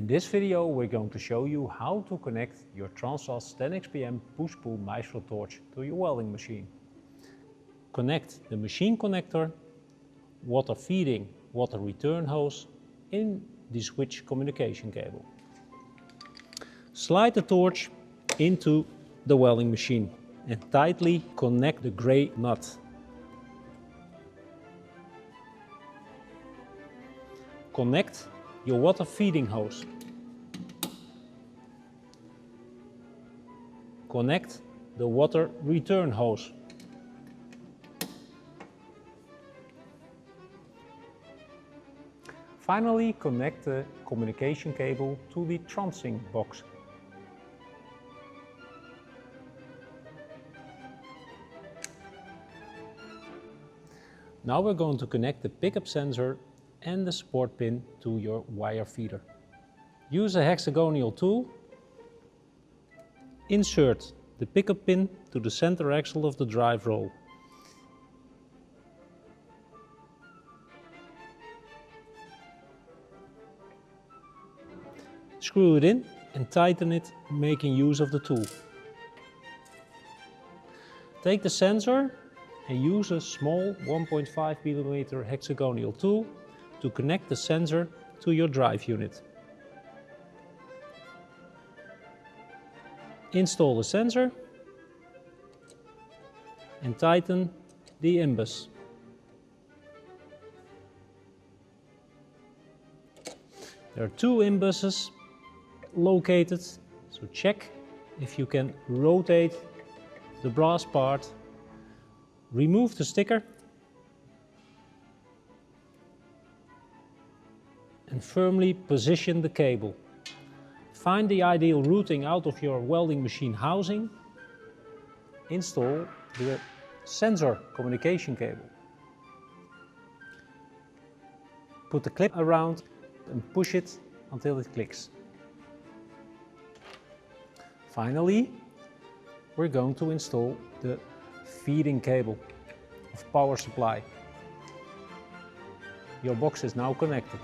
In this video we're going to show you how to connect your Translas 10xpm Push-Pull Maestro torch to your welding machine. Connect the machine connector, water feeding, water return hose in the switch communication cable. Slide the torch into the welding machine and tightly connect the grey nut. Connect your water feeding hose. Connect the water return hose. Finally, connect the communication cable to the transing box. Now we're going to connect the pickup sensor and the support pin to your wire feeder. Use a hexagonal tool. Insert the pickup pin to the center axle of the drive roll. Screw it in and tighten it, making use of the tool. Take the sensor and use a small 1.5 mm hexagonal tool to connect the sensor to your drive unit. Install the sensor and tighten the imbus. There are two imbuses located, so check if you can rotate the brass part. Remove the sticker and firmly position the cable. Find the ideal routing out of your welding machine housing. Install the sensor communication cable. Put the clip around and push it until it clicks. Finally, we're going to install the feeding cable of power supply. Your box is now connected.